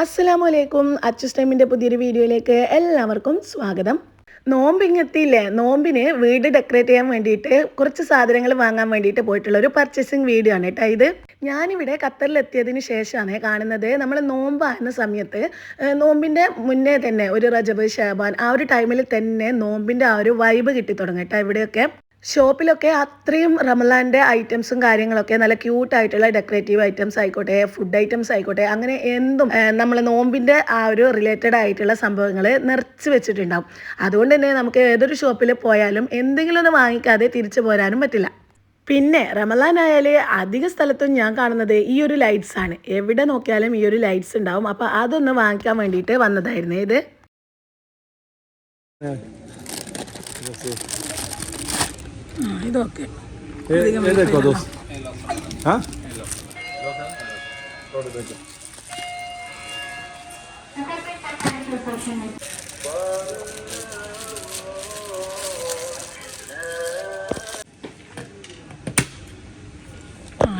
അസ്സലാമലൈക്കും. അച്ചൂസ് ടൈമിൻ്റെ പുതിയൊരു വീഡിയോയിലേക്ക് എല്ലാവർക്കും സ്വാഗതം. നോമ്പിങ്ങെത്തിയില്ലേ? നോമ്പിന് വീട് ഡെക്കറേറ്റ് ചെയ്യാൻ വേണ്ടിയിട്ട് കുറച്ച് സാധനങ്ങൾ വാങ്ങാൻ വേണ്ടിയിട്ട് പോയിട്ടുള്ള ഒരു പർച്ചേസിങ് വീഡിയോ ആണ് കേട്ടോ ഇത്. ഞാനിവിടെ ഖത്തറിലെത്തിയതിന് ശേഷമാണ് കാണുന്നത്. നമ്മൾ നോമ്പാകുന്ന സമയത്ത് നോമ്പിൻ്റെ മുന്നേ തന്നെ ഒരു റജബ് ഷാബാൻ ആ ഒരു ടൈമിൽ തന്നെ നോമ്പിൻ്റെ ആ ഒരു വൈബ് കിട്ടി തുടങ്ങും കേട്ടോ. ഇവിടെയൊക്കെ ഷോപ്പിലൊക്കെ അത്രയും റമലാൻ്റെ ഐറ്റംസും കാര്യങ്ങളൊക്കെ നല്ല ക്യൂട്ടായിട്ടുള്ള ഡെക്കറേറ്റീവ് ഐറ്റംസ് ആയിക്കോട്ടെ, ഫുഡ് ഐറ്റംസ് ആയിക്കോട്ടെ, അങ്ങനെ എന്തും നമ്മൾ നോമ്പിൻ്റെ ആ ഒരു റിലേറ്റഡ് ആയിട്ടുള്ള സംഭവങ്ങൾ നിറച്ച് വെച്ചിട്ടുണ്ടാവും. അതുകൊണ്ട് തന്നെ നമുക്ക് ഏതൊരു ഷോപ്പിൽ പോയാലും എന്തെങ്കിലും ഒന്ന് വാങ്ങിക്കാതെ തിരിച്ചു പോരാനും പറ്റില്ല. പിന്നെ റമലാൻ ആയാൽ അധിക സ്ഥലത്തും ഞാൻ കാണുന്നത് ഈ ഒരു ലൈറ്റ്സ് ആണ്. എവിടെ നോക്കിയാലും ഈ ഒരു ലൈറ്റ്സ് ഉണ്ടാവും. അപ്പോൾ അതൊന്ന് വാങ്ങിക്കാൻ വേണ്ടിയിട്ട് വന്നതായിരുന്നു ഇത്. ഇതൊക്കെ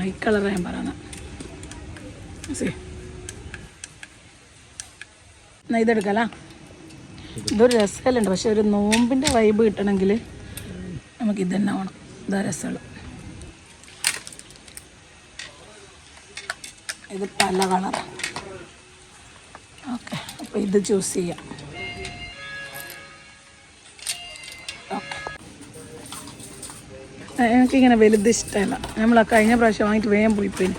ഈ കളർ ഞാൻ പറയുന്ന ഇതെടുക്കല. ഇതൊരു രസമല്ലുണ്ട്, പക്ഷെ ഒരു നോമ്പിൻ്റെ വൈബ് കിട്ടണമെങ്കിൽ നമുക്ക് ഇത് തന്നെ വേണം. ഇതാ രസമുള്ള ഇത് പല കളറാണ്. ഓക്കെ, അപ്പോൾ ഇത് ചൂസ് ചെയ്യാം. ഓക്കെ, എനിക്കിങ്ങനെ വലുത് ഇഷ്ടമല്ല. നമ്മൾ കഴിഞ്ഞ പ്രാവശ്യം വാങ്ങിയിട്ട് വേഗം പോയിപ്പോയിന്.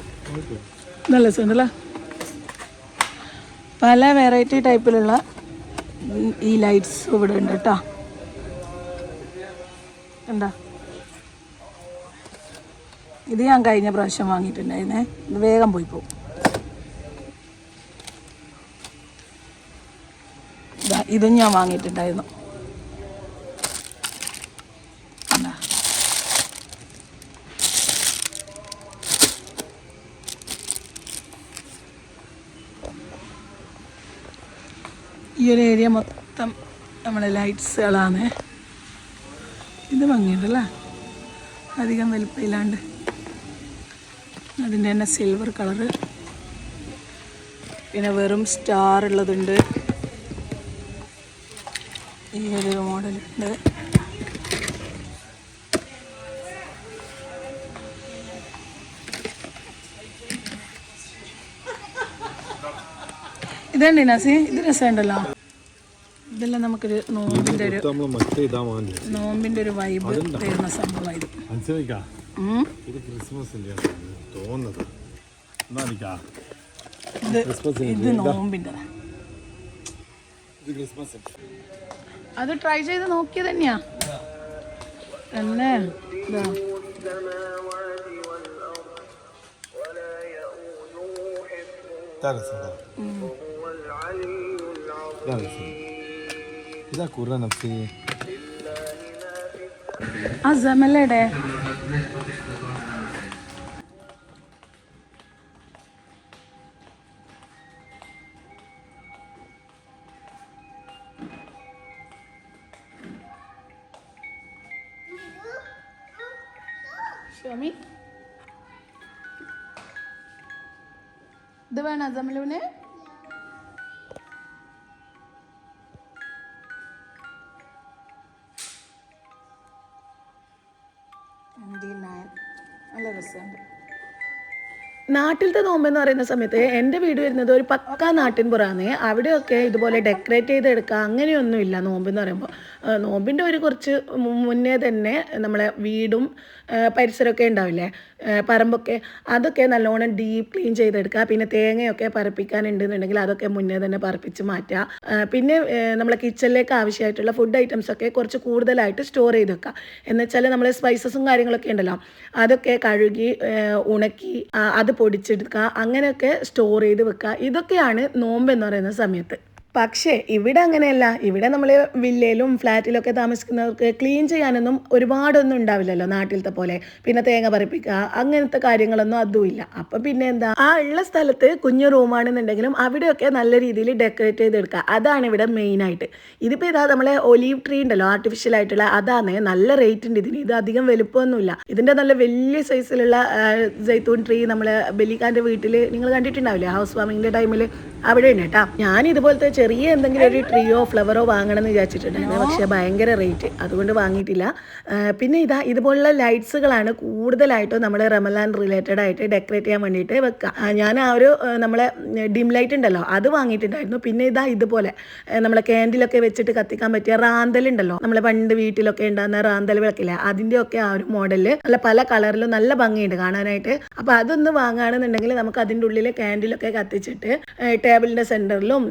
നല്ല രസമുണ്ടല്ലോ. പല വെറൈറ്റി ടൈപ്പിലുള്ള ഈ ലൈറ്റ്സ് ഇവിടെ ഉണ്ട് കേട്ടോ. എന്താ ഇത് ഞാൻ കഴിഞ്ഞ പ്രാവശ്യം വാങ്ങിയിട്ടുണ്ടായിരുന്നേ. ഇത് വേഗം പോയി പോകും. ഇതും ഞാൻ വാങ്ങിയിട്ടുണ്ടായിരുന്നു. ഈ ഒരു ഏരിയ മൊത്തം നമ്മളെ ലൈറ്റ്സുകളാണ്. ഇത് ഭംഗിയുണ്ടല്ലേ, അധികം വലുപ്പമില്ലാണ്ട്. അതിൻ്റെ തന്നെ സിൽവർ കളറ്, പിന്നെ വെറും സ്റ്റാർ ഉള്ളതുണ്ട്. ഈ ഒരു മോഡലുണ്ട്. ഇതുണ്ട് നാസി, ഇത് രസമുണ്ടല്ലോ. ഇതെല്ലാം നമുക്കൊരു നോമ്പിൻ്റെ ഒരു വൈബ് തരുന്ന സംഭവം. ഇത് നോമ്പിൻ്റെ അത് ട്രൈ ചെയ്ത് നോക്കിയത് തന്നെയാ തന്നെ. ആ ജമലയുടെ ഷോമി ഇത് വേണോ ജമലുവിന്? നല്ല രസമുണ്ട്. നാട്ടിലത്തെ നോമ്പെന്ന് പറയുന്ന സമയത്ത് എൻ്റെ വീട് വരുന്നത് ഒരു പക്കാ നാട്ടിൻപുറമാണ്. അവിടെയൊക്കെ ഇതുപോലെ ഡെക്കറേറ്റ് ചെയ്തെടുക്കുക അങ്ങനെയൊന്നുമില്ല. നോമ്പെന്ന് പറയുമ്പോൾ നോമ്പിൻ്റെ ഒരു കുറച്ച് മുന്നേ തന്നെ നമ്മളെ വീടും പരിസരമൊക്കെ ഉണ്ടാവില്ലേ, പറമ്പൊക്കെ, അതൊക്കെ നല്ലോണം ഡീപ്പ് ക്ലീൻ ചെയ്തെടുക്കുക. പിന്നെ തേങ്ങയൊക്കെ പറപ്പിക്കാനുണ്ടെന്നുണ്ടെങ്കിൽ അതൊക്കെ മുന്നേ തന്നെ പറപ്പിച്ച് മാറ്റുക. പിന്നെ നമ്മളെ കിച്ചണിലേക്ക് ആവശ്യമായിട്ടുള്ള ഫുഡ് ഐറ്റംസൊക്കെ കുറച്ച് കൂടുതലായിട്ട് സ്റ്റോർ ചെയ്ത് വെക്കുക. എന്നുവെച്ചാൽ നമ്മളെ സ്പൈസസും കാര്യങ്ങളൊക്കെ ഉണ്ടല്ലോ, അതൊക്കെ കഴുകി ഉണക്കി അത് പൊടിച്ചെടുക്കുക, അങ്ങനെയൊക്കെ സ്റ്റോർ ചെയ്ത് വെക്കുക. ഇതൊക്കെയാണ് നോമ്പ് എന്ന് പറയുന്ന സമയത്ത്. പക്ഷേ ഇവിടെ അങ്ങനെയല്ല. ഇവിടെ നമ്മൾ വില്ലയിലും ഫ്ലാറ്റിലൊക്കെ താമസിക്കുന്നവർക്ക് ക്ലീൻ ചെയ്യാനൊന്നും ഒരുപാടൊന്നും ഉണ്ടാവില്ലല്ലോ നാട്ടിലത്തെ പോലെ. പിന്നെ തേങ്ങ പറിപ്പിക്കുക അങ്ങനത്തെ കാര്യങ്ങളൊന്നും അതുമില്ല. അപ്പം പിന്നെ എന്താ, ആ ഉള്ള സ്ഥലത്ത് കുഞ്ഞു റൂമാണെന്നുണ്ടെങ്കിലും അവിടെയൊക്കെ നല്ല രീതിയിൽ ഡെക്കറേറ്റ് ചെയ്തെടുക്കുക. അതാണ് ഇവിടെ മെയിനായിട്ട്. ഇതിപ്പോൾ ഇതാ നമ്മളെ ഒലീവ് ട്രീ ഉണ്ടല്ലോ, ആർട്ടിഫിഷ്യൽ ആയിട്ടുള്ള, അതാണ് നല്ല റേറ്റ് ഉണ്ട് ഇതിന്. ഇത് അധികം വലുപ്പമൊന്നുമില്ല. ഇതിൻ്റെ നല്ല വലിയ സൈസിലുള്ള ജൈത്തൂൺ ട്രീ നമ്മൾ ബലിഖാൻ്റെ വീട്ടിൽ നിങ്ങൾ കണ്ടിട്ടുണ്ടാവില്ലേ, ഹൗസ് വാമിങ്ങിൻ്റെ ടൈമിൽ അവിടെ ഉണ്ട് കേട്ടോ. ഞാൻ ഇതുപോലത്തെ ചെറിയ എന്തെങ്കിലും ഒരു ട്രീയോ ഫ്ലവറോ വാങ്ങണം എന്ന് വിചാരിച്ചിട്ടുണ്ടായിരുന്നു, പക്ഷേ ഭയങ്കര റേറ്റ്, അതുകൊണ്ട് വാങ്ങിയിട്ടില്ല. പിന്നെ ഇതുപോലുള്ള ലൈറ്റ്സുകളാണ് കൂടുതലായിട്ടും നമ്മൾ റമലാൻ റിലേറ്റഡ് ആയിട്ട് ഡെക്കറേറ്റ് ചെയ്യാൻ വേണ്ടിയിട്ട് വെക്കുക. ഞാൻ ആ ഒരു നമ്മളെ ഡിം ലൈറ്റ് ഉണ്ടല്ലോ അത് വാങ്ങിയിട്ടുണ്ടായിരുന്നു. പിന്നെ ഇതുപോലെ നമ്മളെ ക്യാൻഡിലൊക്കെ വെച്ചിട്ട് കത്തിക്കാൻ പറ്റിയ റാന്തലുണ്ടല്ലോ, നമ്മളെ പണ്ട് വീട്ടിലൊക്കെ ഉണ്ടാകുന്ന റാന്തൽ വിളക്കില്ല, അതിൻ്റെ ഒക്കെ ആ ഒരു മോഡലിൽ നല്ല പല കളറിലും നല്ല ഭംഗിയുണ്ട് കാണാനായിട്ട്. അപ്പോൾ അതൊന്ന് വാങ്ങുകയാണെന്നുണ്ടെങ്കിൽ നമുക്ക് അതിൻ്റെ ഉള്ളിൽ ക്യാൻഡിലൊക്കെ കത്തിച്ചിട്ട് ടേബിളിൻ്റെ സെൻറ്ററിലും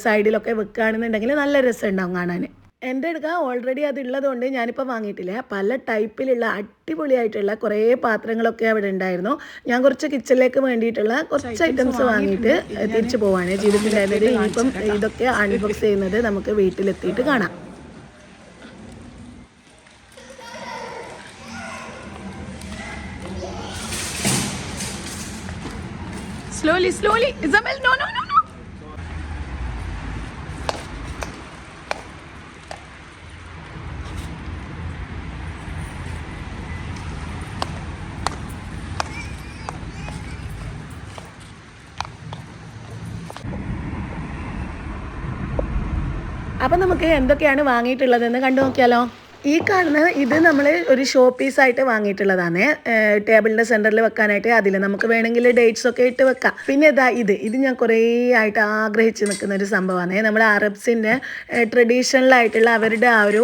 സൈഡിലൊക്കെ വെക്കുകയാണെന്നുണ്ടെങ്കിൽ നല്ല രസം ഉണ്ടാവും കാണാൻ. എൻ്റെ അടുക്ക ഓൾറെഡി അതുള്ളത് കൊണ്ട് ഞാനിപ്പോൾ വാങ്ങിയിട്ടില്ല. പല ടൈപ്പിലുള്ള അടിപൊളിയായിട്ടുള്ള കുറേ പാത്രങ്ങളൊക്കെ അവിടെ ഉണ്ടായിരുന്നു. ഞാൻ കുറച്ച് കിച്ചണിലേക്ക് വേണ്ടിയിട്ടുള്ള കുറച്ച് ഐറ്റംസ് വാങ്ങിയിട്ട് തിരിച്ചു പോവാണ് ചെയ്തിട്ടുണ്ടായിരുന്നത്. ഇനിയിപ്പം ഇതൊക്കെ അൺബോക്സ് ചെയ്യുന്നത് നമുക്ക് വീട്ടിലെത്തിയിട്ട് കാണാം. Slowly. Isabel, no. അപ്പം നമുക്ക് എന്തൊക്കെയാണ് വാങ്ങിയിട്ടുള്ളതെന്ന് കണ്ടു നോക്കിയാലോ. ഈ കാണുന്ന ഇത് നമ്മൾ ഒരു ഷോ പീസായിട്ട് വാങ്ങിയിട്ടുള്ളതാണ്. ടേബിളിൻ്റെ സെൻറ്ററിൽ വെക്കാനായിട്ട് അതിൽ നമുക്ക് വേണമെങ്കിൽ ഡേറ്റ്സ് ഒക്കെ ഇട്ട് വെക്കാം. പിന്നെ ഇത് ഞാൻ കുറേ ആയിട്ട് ആഗ്രഹിച്ച് നിൽക്കുന്ന ഒരു സംഭവമാണ്. നമ്മുടെ അറബ്സിൻ്റെ ട്രഡീഷണലായിട്ടുള്ള അവരുടെ ആ ഒരു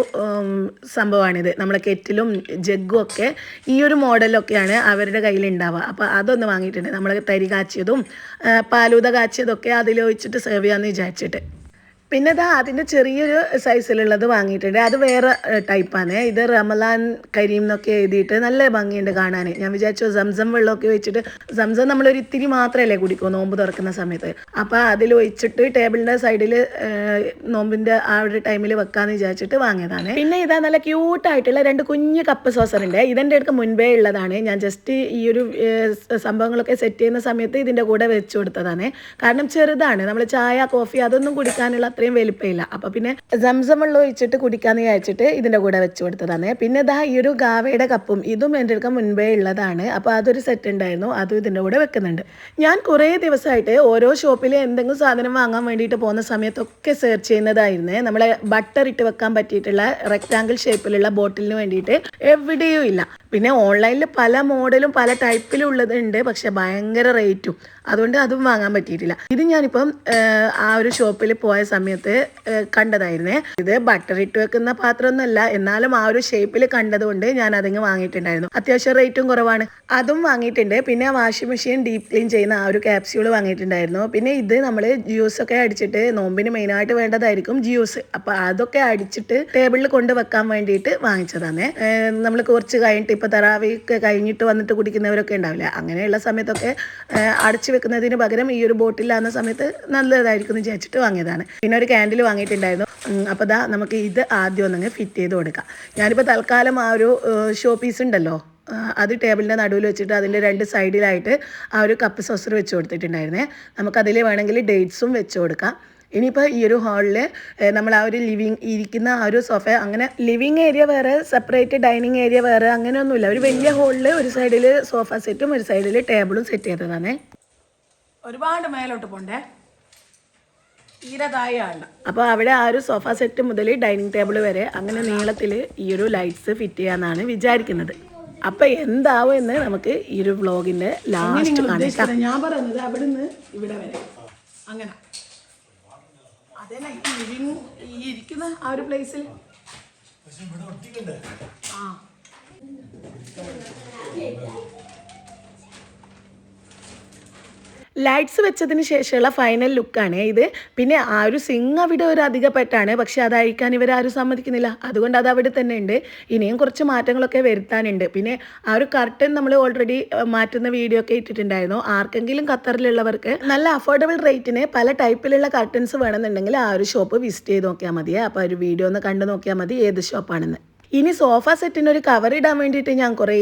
സംഭവമാണിത്. നമ്മളെ കെറ്റിലും ജഗ്ഗും ഒക്കെ ഈ ഒരു മോഡലൊക്കെയാണ് അവരുടെ കയ്യിൽ ഉണ്ടാവുക. അപ്പോൾ അതൊന്ന് വാങ്ങിയിട്ടുണ്ട്. നമ്മൾ തരി കാച്ചിയതും പാലൂത കാച്ചിയതൊക്കെ അതിൽ ഒഴിച്ചിട്ട് സെർവ് ചെയ്യാമെന്ന് വിചാരിച്ചിട്ട്. പിന്നെ അതിൻ്റെ ചെറിയൊരു സൈസിലുള്ളത് വാങ്ങിയിട്ടുണ്ട്. അത് വേറെ ടൈപ്പാണ്. ഇത് റമലാൻ കരീം എന്നൊക്കെ എഴുതിയിട്ട് നല്ല ഭംഗിയുണ്ട് കാണാൻ. ഞാൻ വിചാരിച്ചു സംസം വെള്ളമൊക്കെ ഒഴിച്ചിട്ട്, സംസം നമ്മളൊരു ഇത്തിരി മാത്രമല്ലേ കുടിക്കൂ നോമ്പ് തുറക്കുന്ന സമയത്ത്, അപ്പോൾ അതിൽ ഒഴിച്ചിട്ട് ടേബിളിൻ്റെ സൈഡിൽ നോമ്പിൻ്റെ ആ ഒരു ടൈമിൽ വെക്കാമെന്ന് വിചാരിച്ചിട്ട് വാങ്ങിയതാണ്. പിന്നെ നല്ല ക്യൂട്ടായിട്ടുള്ള 2 കുഞ്ഞ് കപ്പ് സോസറുണ്ട്. ഇതെൻ്റെ അടുക്ക് മുൻപേ ഉള്ളതാണ്. ഞാൻ ജസ്റ്റ് ഈ ഒരു സംഭവങ്ങളൊക്കെ സെറ്റ് ചെയ്യുന്ന സമയത്ത് ഇതിൻ്റെ കൂടെ വെച്ച് കൊടുത്തതാണ്. കാരണം ചെറുതാണ്, നമ്മൾ ചായ കോഫി അതൊന്നും കുടിക്കാനുള്ള അത്രയും വലിപ്പമില്ല. അപ്പോൾ പിന്നെ സംസം വെള്ളം ഒഴിച്ചിട്ട് കുടിക്കാമെന്ന് വിചാരിച്ചിട്ട് ഇതിൻ്റെ കൂടെ വെച്ച് കൊടുത്തതാണ്. പിന്നെ ഈ ഒരു ഗാവയുടെ കപ്പും ഇതും എൻ്റെ അടുക്ക മുൻപേ ഉള്ളതാണ്. അപ്പോൾ അതൊരു സെറ്റ് ഉണ്ടായിരുന്നു, അതും ഇതിൻ്റെ കൂടെ വെക്കുന്നുണ്ട്. ഞാൻ കുറേ ദിവസമായിട്ട് ഓരോ ഷോപ്പിൽ എന്തെങ്കിലും സാധനം വാങ്ങാൻ വേണ്ടിയിട്ട് പോകുന്ന സമയത്തൊക്കെ സെർച്ച് ചെയ്യുന്നതായിരുന്നു. നമ്മളെ ബട്ടർ ഇട്ട് വെക്കാൻ പറ്റിയിട്ടുള്ള റെക്റ്റാങ്കിൾ ഷേപ്പിലുള്ള ബോട്ടിലിന് വേണ്ടിയിട്ട് എവിടെയും ഇല്ല. പിന്നെ ഓൺലൈനിൽ പല മോഡലും പല ടൈപ്പിലും ഉള്ളതുണ്ട്, പക്ഷെ ഭയങ്കര റേറ്റും, അതുകൊണ്ട് അതും വാങ്ങാൻ പറ്റിയിട്ടില്ല. ഇത് ഞാനിപ്പം ആ ഒരു ഷോപ്പിൽ പോയ സമയത്ത് കണ്ടതായിരുന്നേ. ഇത് ബട്ടർ ഇട്ട് വെക്കുന്ന പാത്രമൊന്നുമല്ല, എന്നാലും ആ ഒരു ഷേപ്പിൽ കണ്ടതുകൊണ്ട് ഞാൻ അതിങ്ങ് വാങ്ങിയിട്ടുണ്ടായിരുന്നു. അത്യാവശ്യം റേറ്റും കുറവാണ്, അതും വാങ്ങിയിട്ടുണ്ട്. പിന്നെ വാഷിംഗ് മെഷീൻ ഡീപ്പ് ക്ലീൻ ചെയ്യുന്ന ആ ഒരു ക്യാപ്സ്യൂൾ വാങ്ങിയിട്ടുണ്ടായിരുന്നു. പിന്നെ ഇത് നമ്മൾ ജ്യൂസൊക്കെ അടിച്ചിട്ട് നോമ്പിന് മെയിനായിട്ട് വേണ്ടതായിരിക്കും ജ്യൂസ്, അപ്പോൾ അതൊക്കെ അടിച്ചിട്ട് ടേബിളിൽ കൊണ്ട് വെക്കാൻ വേണ്ടിയിട്ട് വാങ്ങിച്ചതാണ്. നമ്മൾ കുറച്ച് കഴിഞ്ഞിട്ട് ഇപ്പോൾ തറാവിയൊക്കെ കഴിഞ്ഞിട്ട് വന്നിട്ട് കുടിക്കുന്നവരൊക്കെ ഉണ്ടാവില്ല, അങ്ങനെയുള്ള സമയത്തൊക്കെ അടച്ചു വെക്കുന്നതിന് പകരം ഈ ഒരു ബോട്ടിലാകുന്ന സമയത്ത് നല്ലതായിരിക്കും എന്ന് വിചാരിച്ചിട്ട് വാങ്ങിയതാണ്. പിന്നെ ഒരു ക്യാൻഡിൽ വാങ്ങിയിട്ടുണ്ടായിരുന്നു. അപ്പോൾ നമുക്ക് ഇത് ആദ്യം ഒന്നങ്ങ് ഫിറ്റ് ചെയ്ത് കൊടുക്കാം. ഞാനിപ്പോൾ തൽക്കാലം ആ ഒരു ഷോ പീസ് ഉണ്ടല്ലോ, അത് ടേബിളിൻ്റെ നടുവിൽ വെച്ചിട്ട് അതിൻ്റെ 2 സൈഡിലായിട്ട് ആ ഒരു കപ്പ് സോസർ വെച്ച് കൊടുത്തിട്ടുണ്ടായിരുന്നേ. നമുക്കതിൽ വേണമെങ്കിൽ ഡേറ്റ്സും വെച്ച് കൊടുക്കാം. ഇനിയിപ്പോൾ ഈ ഒരു ഹാളിൽ നമ്മൾ ആ ഒരു ഇരിക്കുന്ന ആ ഒരു സോഫ, അങ്ങനെ ലിവിങ് ഏരിയ വേറെ, സെപ്പറേറ്റ് ഡൈനിങ് ഏരിയ വേറെ, അങ്ങനെയൊന്നുമില്ല. ഒരു വലിയ ഹാളിൽ ഒരു സൈഡിൽ സോഫ സെറ്റും ഒരു സൈഡിൽ ടേബിളും സെറ്റ് ചെയ്തതാണ്. ഒരുപാട് മേലോട്ട് പോണ്ടേ, തീരതായാണ്. അപ്പോൾ അവിടെ ആ ഒരു സോഫ സെറ്റ് മുതൽ ഡൈനിങ് ടേബിൾ വരെ അങ്ങനെ നീളത്തിൽ ഈ ഒരു ലൈറ്റ്സ് ഫിറ്റ് ചെയ്യാമെന്നാണ് വിചാരിക്കുന്നത്. അപ്പം എന്താവും എന്ന് നമുക്ക് ഈ ഒരു വ്ളോഗിൻ്റെ ലാസ്റ്റ് കാണിക്കാം. ഞാൻ പറയുന്നത് അവിടെ നിന്ന് ഇവിടെ വരെ അങ്ങനെ അതന്നെ ഈ ഇരിക്കുന്ന ആ ഒരു പ്ലേസിൽ ലൈറ്റ്സ് വെച്ചതിന് ശേഷമുള്ള ഫൈനൽ ലുക്കാണ് ഇത്. പിന്നെ ആ ഒരു സിങ് അവിടെ ഒരു അധികപ്പെട്ടാണ്, പക്ഷെ അത് അഴിക്കാൻ ഇവരാരും സമ്മതിക്കുന്നില്ല, അതുകൊണ്ട് അത് അവിടെ തന്നെ ഉണ്ട്. ഇനിയും കുറച്ച് മാറ്റങ്ങളൊക്കെ വരുത്താനുണ്ട്. പിന്നെ ആ ഒരു കർട്ടൻ നമ്മൾ ഓൾറെഡി മാറ്റുന്ന വീഡിയോ ഒക്കെ ഇട്ടിട്ടുണ്ടായിരുന്നു. ആർക്കെങ്കിലും ഖത്തറിലുള്ളവർക്ക് നല്ല അഫോർഡബിൾ റേറ്റിന് പല ടൈപ്പിലുള്ള കർട്ടൻസ് വേണമെന്നുണ്ടെങ്കിൽ ആ ഒരു ഷോപ്പ് വിസിറ്റ് ചെയ്ത് നോക്കിയാൽ മതി. അപ്പോൾ ഒരു വീഡിയോ ഒന്ന് കണ്ടു നോക്കിയാൽ മതി ഏത് ഷോപ്പാണെന്ന്. ഇനി സോഫ സെറ്റിന് ഒരു കവർ ഇടാൻ വേണ്ടിയിട്ട് ഞാൻ കുറേ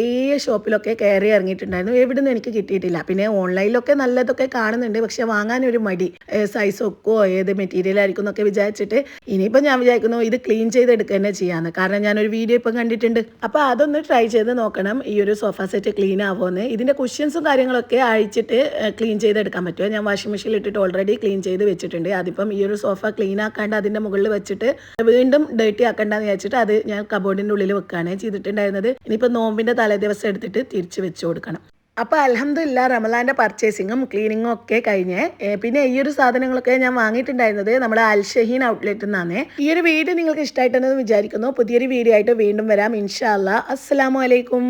ഷോപ്പിലൊക്കെ കയറി ഇറങ്ങിയിട്ടുണ്ടായിരുന്നു. എവിടുന്ന് എനിക്ക് കിട്ടിയിട്ടില്ല. പിന്നെ ഓൺലൈനിലൊക്കെ നല്ലതൊക്കെ കാണുന്നുണ്ട്, പക്ഷെ വാങ്ങാനൊരു മടി. സൈസ് ഒക്കോ ഏത് മെറ്റീരിയൽ ആയിരിക്കും എന്നൊക്കെ വിചാരിച്ചിട്ട് ഇനിയിപ്പോൾ ഞാൻ വിചാരിക്കുന്നു ഇത് ക്ലീൻ ചെയ്തെടുക്കുക തന്നെ ചെയ്യാമെന്ന്. കാരണം ഞാനൊരു വീഡിയോ ഇപ്പം കണ്ടിട്ടുണ്ട്. അപ്പോൾ അതൊന്ന് ട്രൈ ചെയ്ത് നോക്കണം ഈ ഒരു സോഫ സെറ്റ് ക്ലീൻ ആവുമെന്ന്. ഇതിൻ്റെ കുഷ്യൻസും കാര്യങ്ങളൊക്കെ അഴിച്ചിട്ട് ക്ലീൻ ചെയ്തെടുക്കാൻ പറ്റുമോ? ഞാൻ വാഷിംഗ് മെഷീനിൽ ഇട്ടിട്ട് ഓൾറെഡി ക്ലീൻ ചെയ്ത് വെച്ചിട്ടുണ്ട്. അതിപ്പം ഈ ഒരു സോഫ ക്ലീൻ ആക്കാണ്ട് അതിൻ്റെ മുകളിൽ വെച്ചിട്ട് വീണ്ടും ഡേർട്ടി ആക്കണ്ടെന്ന് വിചാരിച്ചിട്ട് അത് ഞാൻ കബോർഡിൻ്റെ ഉള്ളിൽ വെക്കുകയാണ് ചെയ്തിട്ടുണ്ടായിരുന്നത്. ഇനിയിപ്പോൾ നോമ്പിൻ്റെ തലേ ദിവസം എടുത്തിട്ട് തിരിച്ച് വെച്ച് കൊടുക്കണം. അപ്പോൾ അൽഹംദുലില്ലാ റമലാൻ്റെ പർച്ചേസിങ്ങും ക്ലീനിങ്ങും ഒക്കെ കഴിഞ്ഞ് പിന്നെ ഈ ഒരു സാധനങ്ങളൊക്കെ ഞാൻ വാങ്ങിയിട്ടുണ്ടായിരുന്നത് നമ്മുടെ അൽ ഷഹീൻ ഔട്ട്ലെറ്റിൽ നിന്നാണ്. ഈ ഒരു വീഡിയോ നിങ്ങൾക്ക് ഇഷ്ടമായിട്ടെന്ന് വിചാരിക്കുന്നു. പുതിയൊരു വീഡിയോ ആയിട്ട് വീണ്ടും വരാം ഇൻഷാ അല്ലാ. അസ്സലാമു അലൈക്കും.